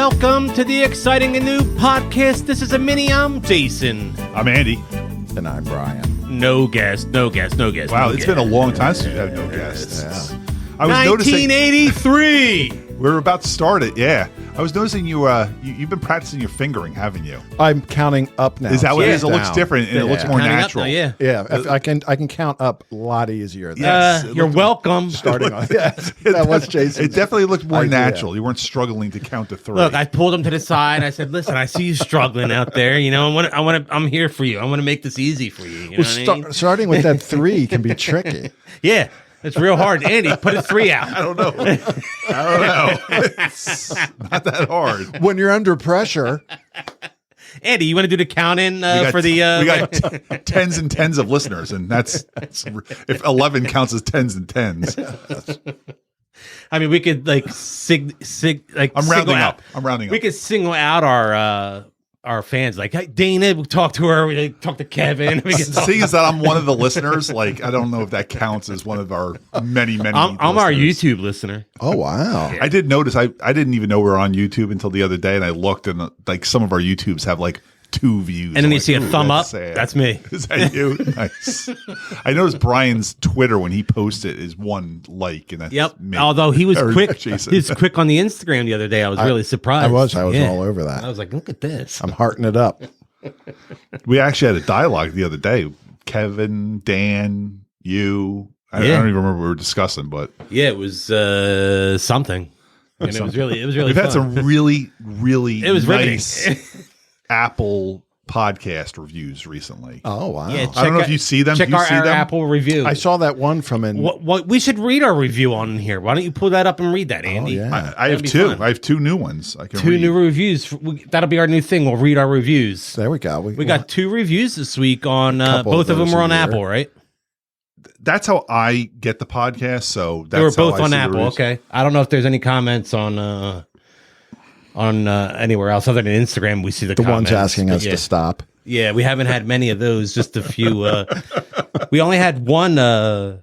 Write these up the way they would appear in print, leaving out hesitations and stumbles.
Welcome to the exciting and new podcast. This is a mini. I'm Jason. I'm Andy. And I'm Brian. No guest. Wow, it's been a long time since we've had no guests. Yeah. I was 1983. we're about to start it. Yeah, I was noticing you've been practicing your fingering, haven't you? I'm counting up now. Is that what it is? It Down. looks different and it looks more Counting up natural. now, yeah. Yeah, I can count up a lot easier. Than Yes. You're welcome. starting on. Yeah, that was Jason. It definitely looked more idea. natural. You weren't struggling to count to 3. Look, I pulled him to the side. And I said, "Listen, I see you struggling out there. You know, I'm here for you. I want to make this easy for you. You know what I mean? Starting with that 3 can be tricky. Yeah, it's real hard. Andy, put a 3 out. I don't know. It's not that hard. When you're under pressure, Andy, you want to do the count in for the? We got tens and tens of listeners, and that's if 11 counts as tens and tens. I mean, we could like I'm rounding up. We could single out our fans. Like, hey, Dana, we talk to her. We talk to Kevin. We can talk. Seeing as that I'm one of the listeners, like I don't know if that counts as one of our many. I'm our YouTube listener. oh wow, I did notice. I didn't even know we were on YouTube until the other day, and I looked, and like some of our YouTubes have like 2 views. And then you like, see a thumb up. sad. That's me. Is that you? Nice. I noticed Brian's Twitter when he posted is 1 like, and that's Yep. me. Although he was Or quick, Jason. he was quick on the Instagram the other day. I was really surprised. I was Yeah. all over that. I was like, look at this. I'm hearting it up. We actually had a dialogue the other day. Kevin, Dan, you. I don't even remember what we were discussing, but Yeah, it was something. And it was really we've fun. had some really It was nice riveting. Apple podcast reviews recently. Oh wow, Yeah, I don't know if you see them. Check Do you our, see our them? Apple review. I saw that one from an. What we should read our review on here. Why don't you pull that up and read that, Andy? yeah. I have That'd be 2. fun. I have 2 new ones. I can 2 read. new reviews. That'll be our new thing. We'll read our reviews. There we go. We got 2 reviews this week on Couple both of of them those were a on year. Apple, right? That's how I get the podcast. So that's They were how both I on see the Apple. reviews. Okay. I don't know if there's any comments on anywhere else other than Instagram. We see the the comments, ones asking but us to stop. Yeah, we haven't had many of those. Just a few. We only had one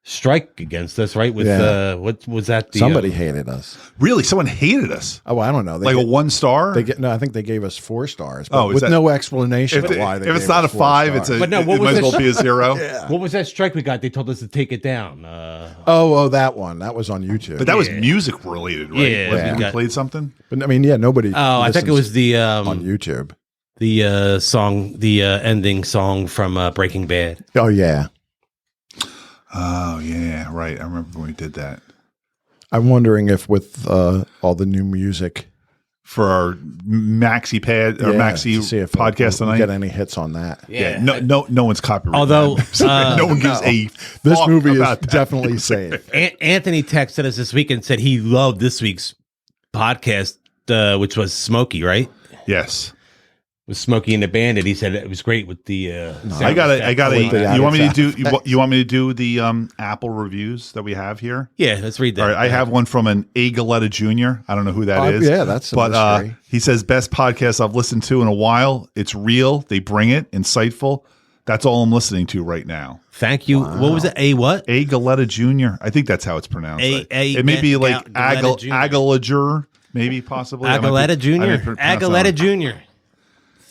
strike against us, right? With Yeah. what was that? The, Somebody hated us. Really, someone hated us. Oh, I don't know. Like a 1 star. I think they gave us 4 stars, but Oh, is with that- no explanation if of why they if it's gave not a us 4 5, it's stars. a. But no, what it was might as this? well be a 0. What was that strike we got? They told us to take it down. Oh, that one. That was on YouTube. But that was music related, right? Yeah, Wasn't we we got- played something. But I mean, yeah, nobody. Oh, I think it was the on YouTube. song, the ending song from Breaking Bad. Oh yeah. Oh yeah, right. I remember when we did that I'm wondering if with all the new music for our Maxi Pad or Maxi to see if podcast we'll tonight. get any hits on that. Yeah, no one's copyrighted. Although, that. No one gives a This fuck movie is about that. definitely safe. Anthony texted us this week and said he loved this week's podcast, which was Smokey, right? Yes, With Smokey and the Bandit. He said it was great with the. I got With the You want me to do? effects. You want me to do the Apple reviews that we have here? Yeah, let's read that. All right, I have one from an A. Galetta Jr. I don't know who that is. Yeah, that's a but mystery. he says best podcast I've listened to in a while. It's real. They bring it. Insightful. That's all I'm listening to right now. Thank you. What was it? A what? A. Galetta Jr. I think that's how it's pronounced. A- it may be like Galetta Jr. Agalager, maybe possibly. Agaletta Jr. Agaletta Jr.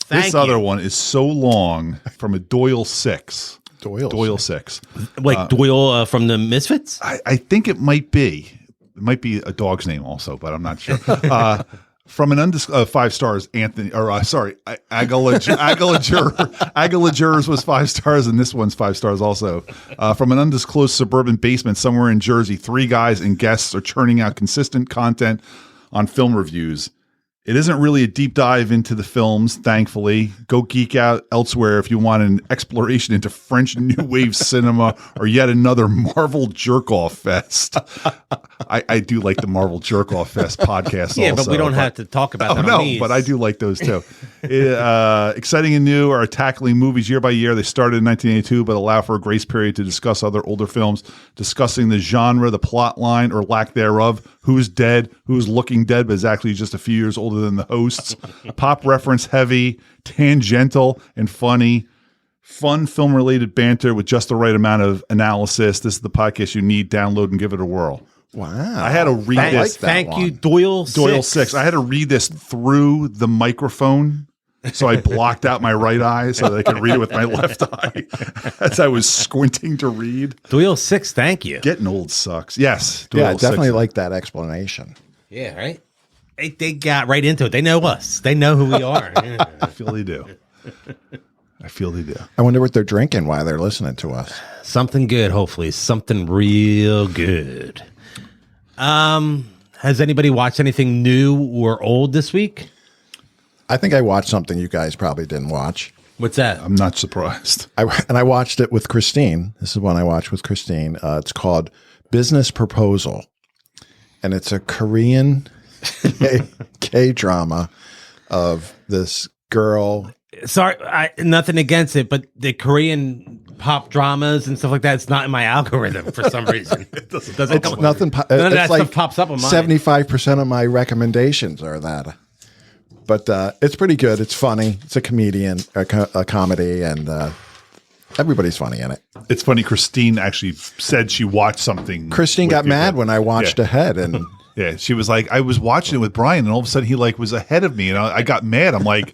Thank This you. other one is so long from a Doyle 6. Doyle 6. Like Doyle from the Misfits? I think it might be. It might be a dog's name also, but I'm not sure. From an 5 stars, Anthony, or sorry, Agalager's was 5 stars, and this one's 5 stars also. From an undisclosed suburban basement somewhere in Jersey, 3 guys and guests are churning out consistent content on film reviews. It isn't really a deep dive into the films, thankfully. Go geek out elsewhere if you want an exploration into French New Wave cinema or yet another Marvel jerk-off fest. I do like the Marvel jerk-off fest podcast Yeah, also. but we don't have to talk about that on these. But I do like those too. Exciting and new are tackling movies year by year. They started in 1982, but allow for a grace period to discuss other older films, discussing the genre, the plot line, or lack thereof, who's dead, who's looking dead, but is actually just a few years older than the hosts. Pop reference heavy, tangential, and funny. Fun film-related banter with just the right amount of analysis. This is the podcast you need. Download and give it a whirl. Wow. I had to read this. Thank you, one. Doyle Doyle 6. I had to read this through the microphone. So I blocked out my right eye so that I could read it with my left eye as I was squinting to read. Doyle 6, thank you. Getting old sucks. Yes. Yeah, I Doyle definitely 6. like that explanation. Yeah, right? They got right into it. They know us. They know who we are. Yeah. I feel they do. I wonder what they're drinking while they're listening to us. Something good, hopefully. Something real good. Has anybody watched anything new or old this week? I think I watched something you guys probably didn't watch. What's that? I'm not surprised. I watched it with Christine. This is one I watched with Christine. It's called Business Proposal. And it's a Korean K-drama of this girl. Sorry, nothing against it, but the Korean pop dramas and stuff like that, it's not in my algorithm for some reason. It doesn't It's come- nothing. None of that It's like stuff pops up on mine. 75% of my recommendations are that. But it's pretty good. It's funny. It's a comedy, and everybody's funny in it. It's funny. Christine actually said she watched something. Christine with got you. mad when I watched ahead, and Yeah, she was like, I was watching it with Brian, and all of a sudden he was ahead of me, and I got mad. I'm like,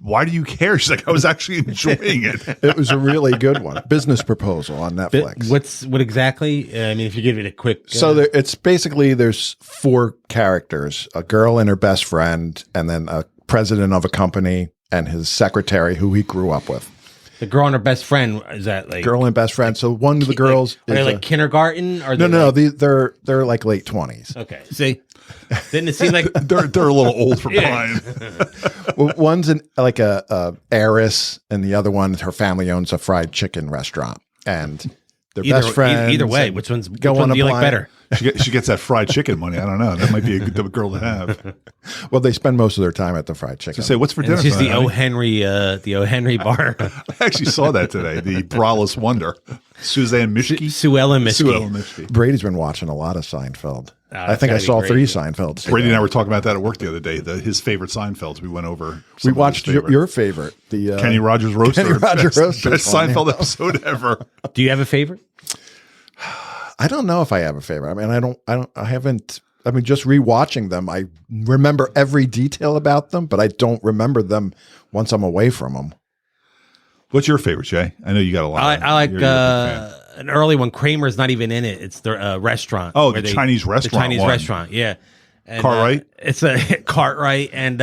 why do you care? She's like, I was actually enjoying it. it was a really good one. Business Proposal on Netflix. What exactly? I mean, if you give it a quick. So it's basically there's 4 characters: a girl and her best friend, and then a president of a company and his secretary, who he grew up with. the girl and her best friend, is that like Girl and best friend. So one of the girls Are they is like kindergarten? Or no. They're like late 20s. Okay, see, didn't it seem like They're a little old for Yeah. Brian. Well, one's like a heiress, and the other one, her family owns a fried chicken restaurant, and they're best friends. Either way, and which one on do a you like blind- better? She gets that fried chicken money. I don't know. That might be a good girl to have. Well, they spend most of their time at the fried chicken. Say, what's for dinner? And she's the tonight, O. Henry bar. honey? I actually saw that today. The braless wonder, Suzanne Mishke. Sue Ellen Mishke. Sue Ellen Mishke. Brady's been watching a lot of Seinfeld. I that's think I gotta be saw great. 3 Seinfelds. Brady and I today. were talking about that at work the other day. His favorite Seinfelds. We went over. We some of his watched favorite. your favorite, the Kenny Rogers roaster. Kenny Rogers best, roaster. best Seinfeld episode ever. Do you have a favorite? I don't know if I have a favorite. I mean, I haven't. I mean, just rewatching them, I remember every detail about them, but I don't remember them once I'm away from them. What's your favorite, Jay? I know you got a lot. I like You're a big fan. an early one. Kramer's not even in it. It's the restaurant. Oh, where the Chinese restaurant The Chinese one. restaurant, yeah. And, Cartwright? It's a Cartwright, and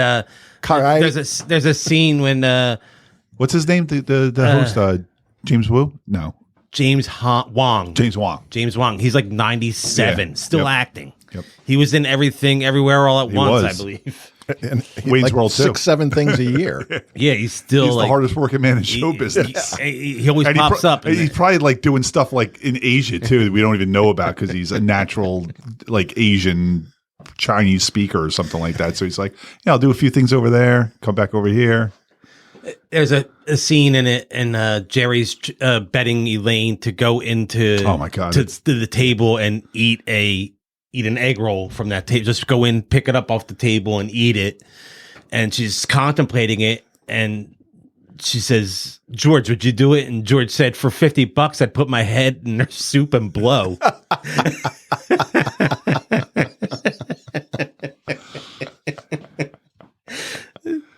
Cartwright? There's a scene when What's his name? The host, James Wu? No, James Wong. James Wong. James Wong. He's like 97, Yeah. still Yep. acting. Yep. He was in everything, everywhere, all at He once. was. I believe. And Wayne's World too. 6-7 things a year. Yeah, he's still He's like the hardest working man in show business. He always And pops up. in He's there. probably like doing stuff like in Asia too that we don't even know about because he's a natural like Asian Chinese speaker or something like that. So he's like, yeah, I'll do a few things over there, come back over here. There's a scene in it, and Jerry's betting Elaine to go into Oh my God. to the table and eat an egg roll from that table. Just go in, pick it up off the table, and eat it. And she's contemplating it, and she says, "George, would you do it?" And George said, "For $50, I'd put my head in her soup and blow."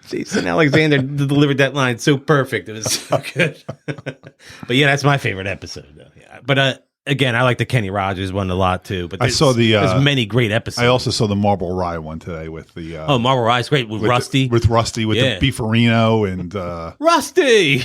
Jason Alexander delivered that line so perfect. It was so good. But yeah, that's my favorite episode, though. Yeah. But again, I like the Kenny Rogers one a lot too. But I saw there's many great episodes. I also saw the Marble Rye one today with the Marble Rye's great with Rusty. with Rusty with Yeah. the beefarino and Rusty.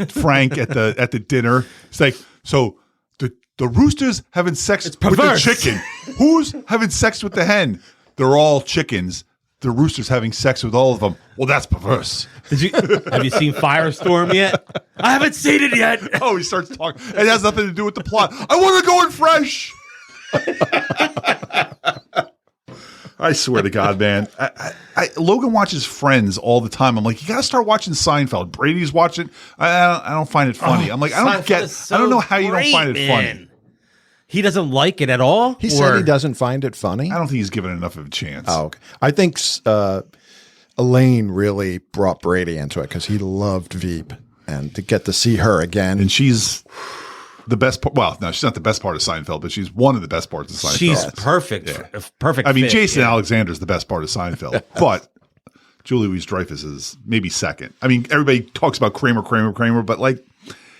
Frank at the dinner. It's like, so the rooster's having sex with the perverse. chicken. Who's having sex with the hen? They're all chickens. The rooster's having sex with all of them. Well, that's perverse. Have you seen Firestorm yet? I haven't seen it yet. Oh, he starts talking. It has nothing to do with the plot. I want to go in fresh. I swear to God, man. Logan watches Friends all the time. I'm like, you got to start watching Seinfeld. Brady's watching. I don't find it funny. I'm like, I don't Seinfeld get. is so I don't know how you don't great, find it man. funny. He doesn't like it at all. He said he doesn't find it funny. I don't think he's given it enough of a chance. Oh, okay. I think Elaine really brought Brady into it because he loved Veep, and to get to see her again. And she's the best part. Well, no, she's not the best part of Seinfeld, but she's one of the best parts of Seinfeld. She's perfect. Perfect. I mean, fit, Jason Alexander is the best part of Seinfeld, but Julie Louis-Dreyfus is maybe second. I mean, everybody talks about Kramer, but like,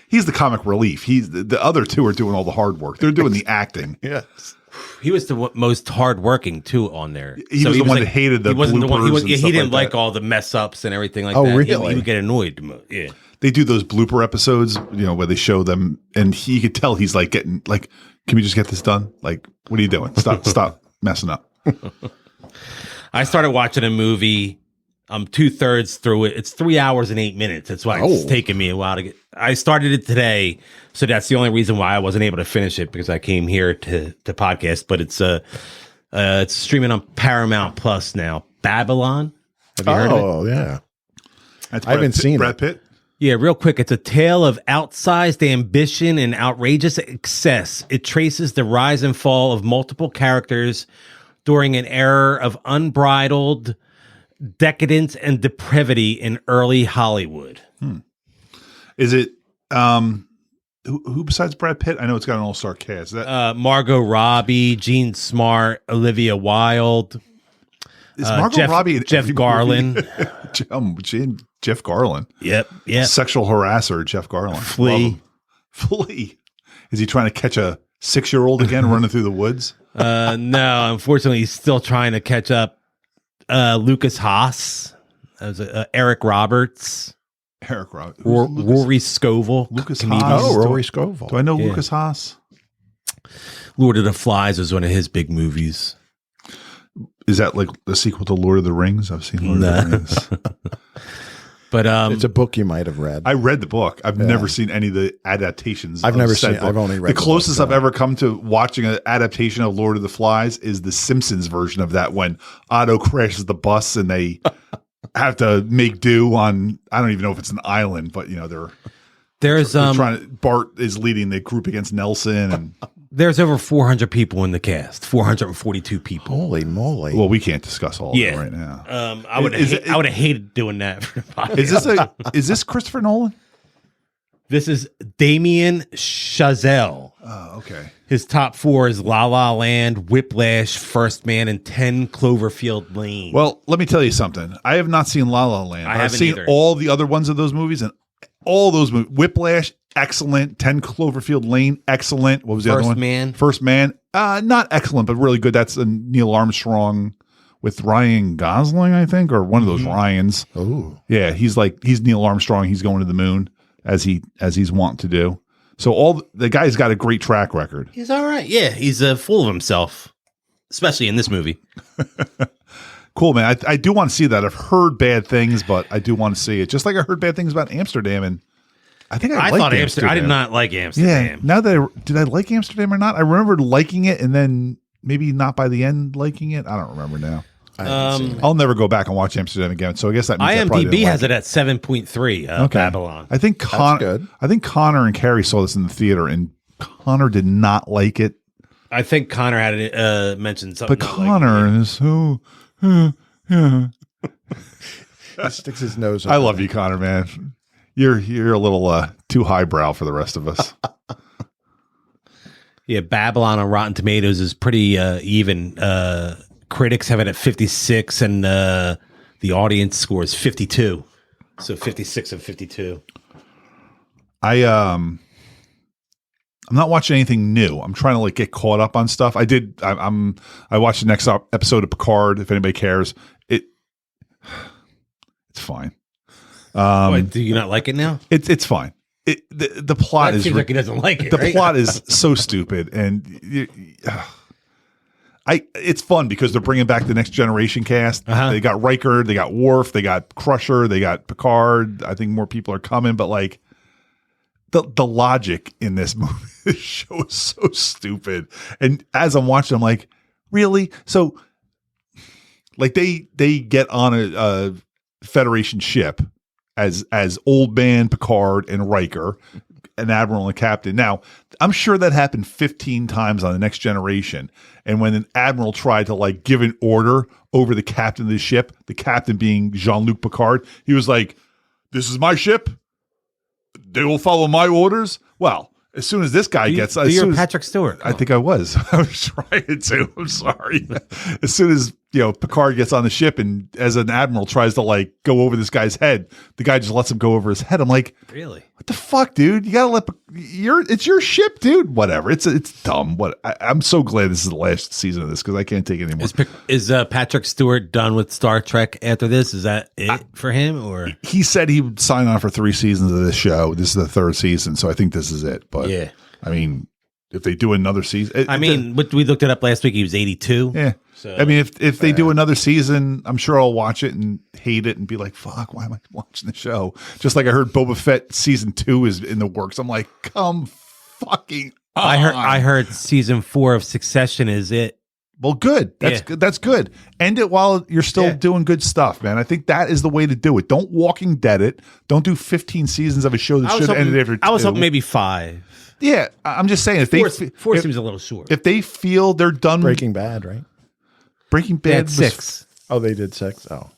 he's the comic relief. He's the other two are doing all the hard work. They're doing the acting. Yes. He was the most hardworking too on there. He was the one that hated the bloopers. He didn't like all the mess ups and everything like that. Oh, really? He would get annoyed. Yeah. They do those blooper episodes, where they show them, and he could tell he's like getting like, can we just get this done? Like, what are you doing? Stop messing up. I started watching a movie. I'm 2/3 through it. It's 3 hours and 8 minutes. That's why it's taken me a while to get. I started it today, so that's the only reason why I wasn't able to finish it, because I came here to podcast. But it's streaming on Paramount Plus now. Babylon. Have you heard of it? Oh, yeah. I haven't seen Brad Pitt. Yeah, real quick. It's a tale of outsized ambition and outrageous excess. It traces the rise and fall of multiple characters during an era of unbridled decadence and depravity in early Hollywood. Is it who besides Brad Pitt? I know it's got an all-star cast. Is that Margot Robbie, Jean Smart, Olivia Wilde. Is Margot Robbie in Jeff every Garland? Jeff Garland. Yep. Sexual harasser, Jeff Garland. Flea. Is he trying to catch a 6-year-old again running through the woods? No, unfortunately, he's still trying to catch up. Lucas Haas, Eric Roberts, Rory Scovel, Lucas comedian. Haas. Oh, Rory Scovel. Do I know Lucas Haas? Lord of the Flies was one of his big movies. Is that like a sequel to Lord of the Rings? I've seen Lord of the Rings. But it's a book you might have read. I read the book. I've never seen any of the adaptations. I've never seen. I've only read the closest I've ever come to watching an adaptation of Lord of the Flies is the Simpsons version of that, when Otto crashes the bus and they have to make do on. I don't even know if it's an island, but they're trying to. Bart is leading the group against Nelson, and there's over 400 people in the cast. 442 people. Holy moly! Well, we can't discuss all of it right now. I would have hated doing that for the podcast. Is this Christopher Nolan? This is Damien Chazelle. Oh, okay. His top 4 is La La Land, Whiplash, First Man, and 10 Cloverfield Lane. Well, let me tell you something. I have not seen La La Land. I've seen either. all the other ones of those movies, and all those movies. Whiplash, excellent. 10 Cloverfield Lane, excellent. What was the other one? First Man. Not excellent, but really good. That's a Neil Armstrong with Ryan Gosling, I think, or one of those Ryans. Oh, yeah. He's Neil Armstrong. He's going to the moon as he's wont to do. So the guy's got a great track record. He's all right. Yeah, he's full of himself, especially in this movie. Cool, man. I do want to see that. I've heard bad things, but I do want to see it. Just like I heard bad things about Amsterdam, and I think I thought Amsterdam. I did not like Amsterdam. Yeah. Now that did I like Amsterdam or not? I remember liking it, and then maybe not by the end liking it. I don't remember now. I'll never go back and watch Amsterdam again. So I guess that means IMDb has it at 7.3. Babylon. I think Connor and Carrie saw this in the theater, and Connor did not like it. I think Connor had mentioned something. But Connor is so. he sticks his nose. I love you, Connor, man. You're a little too highbrow for the rest of us. Yeah, Babylon on Rotten Tomatoes is pretty even. Critics have it at 56, and the audience score is 52. So 56 and 52. I'm not watching anything new. I'm trying to get caught up on stuff. I watched the next episode of Picard. If anybody cares, it's fine. Do you not like it now? It's fine. The plot seems like he doesn't like it. The plot is so stupid, and it's fun because they're bringing back the Next Generation cast. They got Riker, they got Worf, they got Crusher, they got Picard. I think more people are coming, but the logic in this movie, this show is so stupid. And as I'm watching, I'm like, really? So, they get on a Federation ship as Old Man Picard and Riker, an admiral and a captain. Now, I'm sure that happened 15 times on the Next Generation. And when an admiral tried to give an order over the captain of the ship, the captain being Jean-Luc Picard, he was like, "This is my ship. They will follow my orders." Well, As soon as this guy gets, as you're soon as, Patrick Stewart. I think I was. I was trying to. I'm sorry. As soon as Picard gets on the ship and as an admiral tries to like go over this guy's head, the guy just lets him go over his head. I'm like, really? What the fuck, dude? You gotta it's your ship, dude. Whatever. It's dumb. I'm so glad this is the last season of this because I can't take it anymore. Is Patrick Stewart done with Star Trek after this? Is that it for him, or he said he would sign on for 3 seasons of this show? This is the 3rd season, so I think this is it. But yeah, I mean, if they do another season, we looked it up last week. He was 82. Yeah. So, I mean, if they do another season, I'm sure I'll watch it and hate it and be like, fuck, why am I watching the show? Just like I heard Boba Fett season 2 is in the works. I'm like, come fucking on. I heard season 4 of Succession is it. Well, good. That's good. That's good. End it while you're still doing good stuff, man. I think that is the way to do it. Don't Walking Dead it. Don't do 15 seasons of a show that should have ended after 2. I was hoping maybe 5. Yeah, I'm just saying if four seems a little short. If they feel they're done, Breaking Bad, right? Breaking Bad was 6. Oh, they did 6. Oh,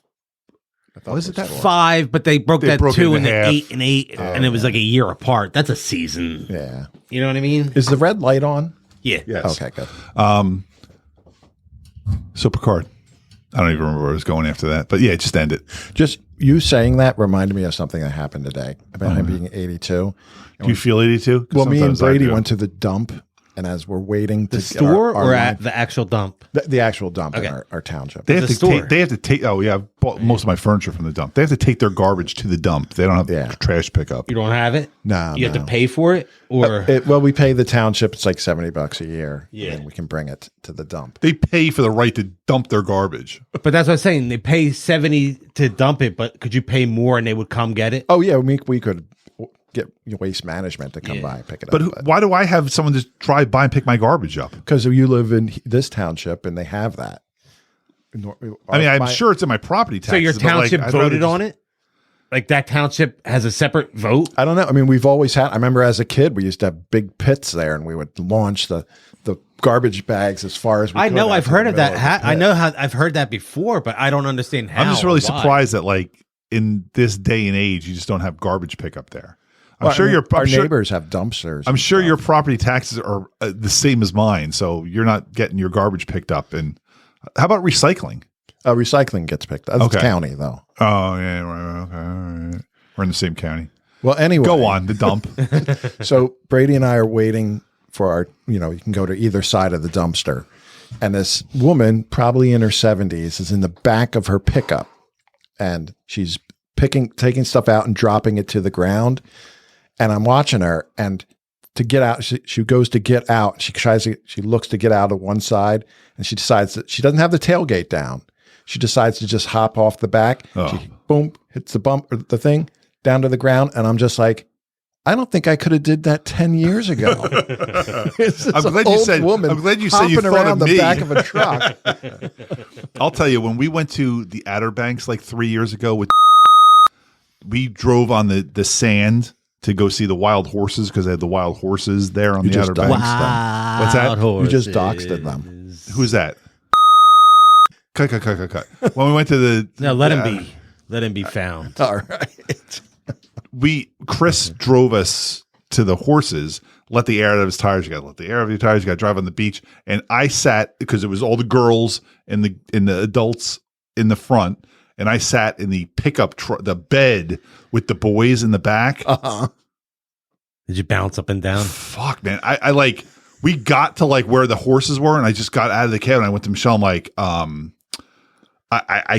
I thought was it that 5? But they broke that 2 and 8 and 8, Oh, and it was like a year apart. That's a season. Yeah, you know what I mean. Is the red light on? Yeah. Yes. Okay, good. So Picard. I don't even remember where I was going after that, but yeah, just end it. Just you saying that reminded me of something that happened today about him being 82. Do you feel 82? Well, me and Brady went to the dump, and as we're waiting to the store or at the actual dump, the actual dump in our township. They have to take. Oh yeah, I bought most of my furniture from the dump. They have to take their garbage to the dump. They don't have trash pickup. You don't have it. No, you have to pay for it, or well, we pay the township. It's like $70 a year. Yeah, and we can bring it to the dump. They pay for the right to dump their garbage. But that's what I'm saying. They pay $70 to dump it, but could you pay more and they would come get it? Oh yeah, we could get Waste Management to come by and pick it up. But why do I have someone just drive by and pick my garbage up? Because you live in this township and they have that. I mean, I'm sure it's in my property taxes. So your township voted on it? Like that township has a separate vote? I don't know. I mean, we've always had, I remember as a kid, we used to have big pits there and we would launch the garbage bags as far as we could. I know, I've heard of that. I know how I've heard that before, but I don't understand how. I'm just really surprised that like in this day and age, you just don't have garbage pickup there. I'm sure our neighbors have dumpsters. I'm sure your property taxes are the same as mine, so you're not getting your garbage picked up. And how about recycling? Recycling gets picked up. That's county, though. Oh, yeah. Right, okay. All right. We're in the same county. Well, anyway. Go on, the dump. So Brady and I are waiting for our, you can go to either side of the dumpster. And this woman, probably in her 70s, is in the back of her pickup. And she's taking stuff out and dropping it to the ground. And I'm watching her, and to get out, she goes to get out. She looks to get out of one side, and she decides that she doesn't have the tailgate down. She decides to just hop off the back. Oh. She, boom, hits the bump or the thing down to the ground, and I'm just like, I don't think I could have did that 10 years ago. I'm glad you said. I'm glad you said you thought of the me. back of a truck. I'll tell you, when we went to the Outer Banks like 3 years ago, we drove on the sand to go see the wild horses because they had the wild horses there on the Outer Banks. What's that? Horses. You just doxed them. Who's that? Cut. When we went to the no, let him be found. All right. Chris drove us to the horses. Let the air out of his tires. You got to let the air out of your tires. You got to drive on the beach. And I sat because it was all the girls and the adults in the front. And I sat in the pickup truck, the bed with the boys in the back. Uh-huh. Did you bounce up and down? Fuck, man. I we got to like where the horses were, and I just got out of the cab and I went to Michelle. I'm like, I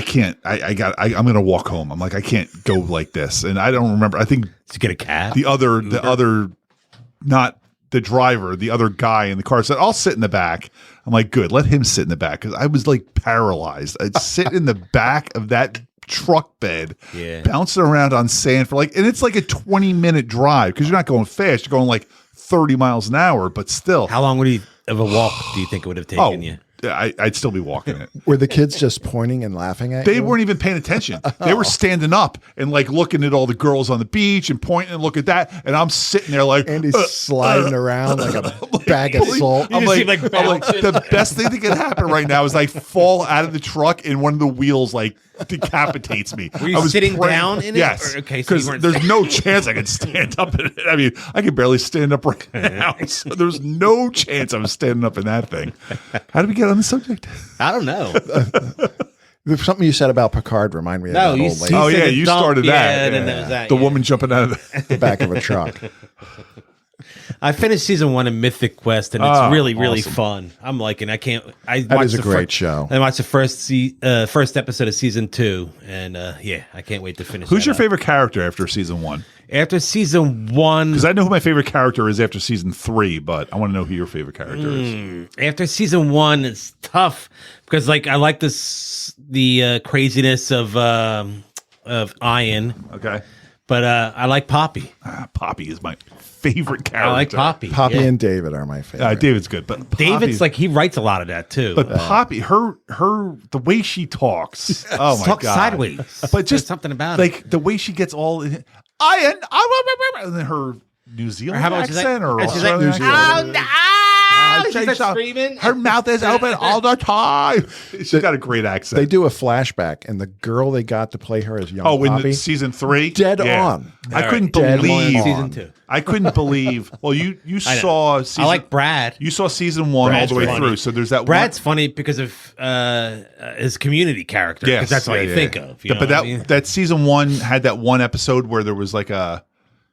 can't. I'm gonna walk home. I'm like, I can't go like this. And I don't remember. I think to get a cab. The other, not the driver, the other guy in the car said, I'll sit in the back. I'm like, good, let him sit in the back. Because I was like paralyzed. I'd sit in the back of that truck bed, bouncing around on sand for and it's like a 20-minute drive because you're not going fast. You're going like 30 miles an hour, but still. How long of a walk do you think it would have taken you? I'd still be walking it. Were the kids just pointing and laughing at you? They weren't even paying attention. They were standing up and like looking at all the girls on the beach and pointing and look at that. And I'm sitting there like Andy's sliding around like a bag of salt. You I'm just like, see, I'm like, bouncing. the best thing that can happen right now is I fall out of the truck and one of the wheels like decapitates me. Were you I was sitting down in it? Yes. Or- okay, so you because weren't there's no chance I could stand up in it. I mean, I can barely stand up right now. So there's no chance I was standing up in that thing. How did we get on the subject? I don't know. There's something you said about Picard remind me of No, that you old see- lady Oh said yeah, the you dump, started yeah, that. and then there was that, the yeah. woman jumping out of the back of a truck. I finished season 1 of Mythic Quest, and it's Oh, really, really awesome. fun. I'm liking. I can't. I That watched is a the great show. I watched the first episode of season 2, and yeah, I can't wait to finish. Who's that your up. favorite character after season 1? After season 1, Because I know who my favorite character is after season 3, but I want to know who your favorite character is. after season 1, it's tough because like I like the craziness of Ian, Okay. but I like Poppy. Poppy is my favorite character. I like Poppy. Poppy yeah. and David are my favorite. David's good, but Poppy, David's like he writes a lot of that too. but Poppy, her, the way she talks, oh my Talk god, sideways. But There's just something about it. like the way she gets all in, and then her New Zealand how about she's like- accent or and she's like, Australian accent. oh, she's like so- screaming. Her mouth is open all the time. She's got a great accent. They do a flashback, and the girl they got to play her as young Oh, in Poppy, the season 3, dead on. I All couldn't right, dead believe on. Season 2. I couldn't believe. Well, you I know. saw. Season, I like Brad. You saw season 1 Brad's all the way funny. through. So there's that. Brad's funny because of his community character. Yes, Because that's what yeah, you yeah, think yeah. of. You know But what that I mean? that season 1 had that one episode where there was like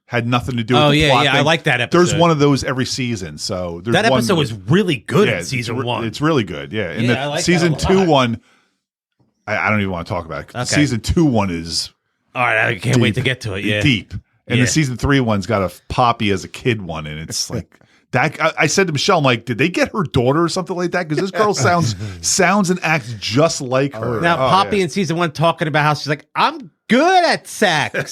had nothing to do with Oh, the yeah, plot yeah, I thing. like that There's episode. one of those every season. So there's that one episode was really good yeah, in season it's, 1. It's really good. Yeah. And Yeah, the I like that season a 2 lot. one, I don't even want to talk about it. Okay. Season 2 one is All right, I can't wait to get to it. Yeah. deep. And Yeah. the season 3 one's got a Poppy as a kid one, and it's like that. I said to Michelle, I'm like, did they get her daughter or something like that? Because this girl sounds and acts just like her. Now, Oh, Poppy yeah. in season 1 talking about how she's like, I'm good at sex.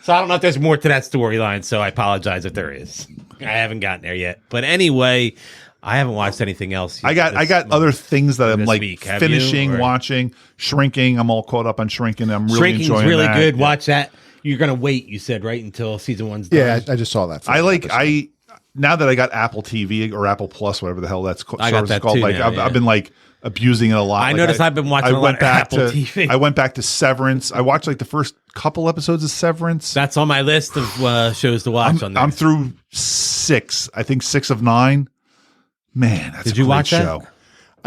So I don't know if there's more to that storyline, so I apologize if there is. I haven't gotten there yet. But anyway, I haven't watched anything else yet I got other things that I'm this like week. Have you, finishing, or- watching, Shrinking. I'm all caught up on Shrinking. I'm really Shrinking's enjoying really that. good. Yeah. Watch that. You're going to wait, you said, right? Until season 1's done. Yeah, I just saw that. I like episode. now that I got Apple TV or Apple Plus, whatever the hell that's I got service that is called. too Like now, I've yeah. been like abusing it a lot. I Like, noticed I've been watching a lot went of back Apple to TV. I went back to Severance. I watched like the first couple episodes of Severance. That's on my list of shows to watch on there. I'm through 6. I think 6 of 9. Man, that's Did a you great watch that? show.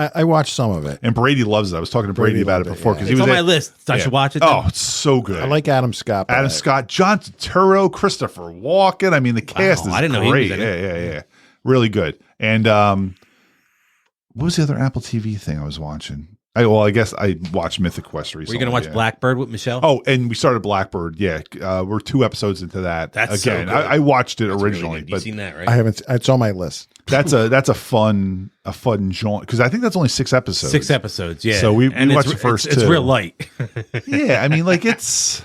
I watched some of it. And Brady loves it. I was talking to Brady Brady about it loved it, before yeah. because It's he was on my at- list. I yeah. should watch it. Oh, then. it's so good. I like Adam Scott. but Adam Scott, John Turturro, Christopher Walken. I mean, the cast Wow, is I didn't know he was great. in Yeah, it. yeah. Really good. And what was the other Apple TV thing I was watching? I guess I watched Mythic Quest recently. Were you going to watch yeah. Blackbird with Michelle? Oh, and we started Blackbird. Yeah, we're 2 episodes into that. That's so again. good. I watched it That's really originally, good. You've but seen that, right? I haven't. It's on my list. that's a fun joint because I think that's only 6 episodes. 6 episodes, yeah. So we And watched it's- the first it's 2. real light. Yeah, I mean, like it's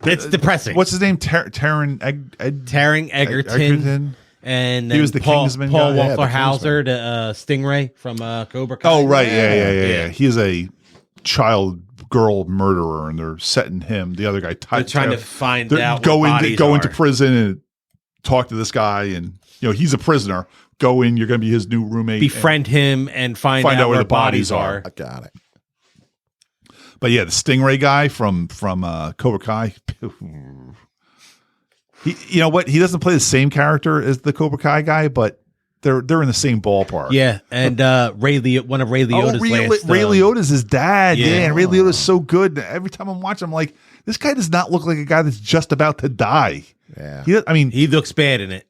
depressing. what's his name? Taron Taryn Egerton, Egerton. and He was the Paul, Kingsman Paul guy. Yeah, Walker the Hauser, the Stingray from Cobra Kai. Oh, right. Yeah. Yeah. He is a child girl murderer, and they're setting him. The other guy. They're trying to find they're out go what into bodies go into are. prison and talk to this guy, and he's a prisoner. Go in. You're going to be his new roommate. Befriend him and find out where the bodies are. I got it. But yeah, the Stingray guy from Cobra Kai. He, you know what? He doesn't play the same character as the Cobra Kai guy, but they're in the same ballpark. Yeah, and one of Ray Liotta's last. Ray Liotta's his dad. yeah. Yeah, and Ray Liotta's so good. Every time I'm watching, I'm like, this guy does not look like a guy that's just about to die. Yeah. He looks bad in it.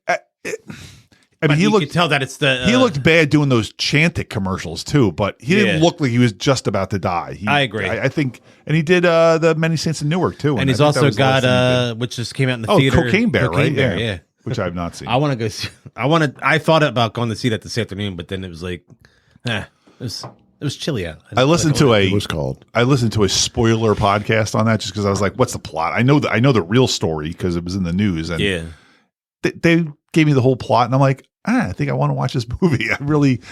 I mean, he you looked could tell that it's the. he looked bad doing those Chantix commercials too, but he didn't Yeah. look like he was just about to die. I agree. I think, and he did the Many Saints in Newark too, and he's I think that also was the last thing he got did. which just came out in the Oh, theater. Cocaine Bear, right? Bear, yeah. Which I have not seen. I want to go see. I thought about going to see that this afternoon, but then it was like, it was chilly out. I listened to It was called. I listened to a spoiler podcast on that just because I was like, "What's the plot?" I know the real story because it was in the news, and Yeah. they gave me the whole plot, and I'm like, I think I want to watch this movie.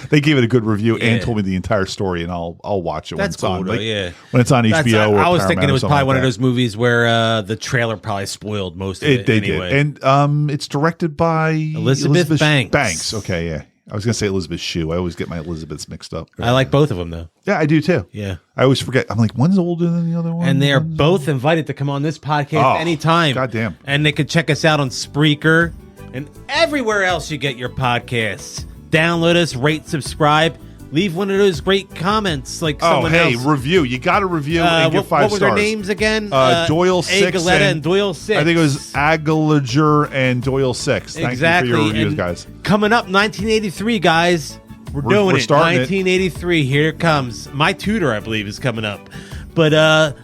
They gave it a good review and told me the entire story, and I'll watch it when it's on. Though, when it's on HBO. Or I was Paramount thinking it was probably like one of those movies where the trailer probably spoiled most of it. They anyway. did, and it's directed by Elizabeth Banks. Banks. Okay, yeah. I was gonna say Elizabeth Shue. I always get my Elizabeths mixed up. I like both of them though. Yeah, I do too. Yeah, I always forget. I'm like, one's older than the other one, and they are both invited to come on this podcast anytime. Goddamn! And they can check us out on Spreaker and everywhere else you get your podcasts. Download us, rate, subscribe, leave one of those great comments like someone else. Review. You got to review and give 5 stars. What were their names again? Doyle 6 and Doyle 6. I think it was Agalager and Doyle 6. Thank you for your reviews, guys. Coming up, 1983, guys. We're doing it. 1983. Here it comes. My Tutor, I believe, is coming up. But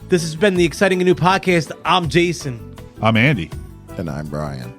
this has been the Exciting and New Podcast. I'm Jason. I'm Andy. And I'm Brian.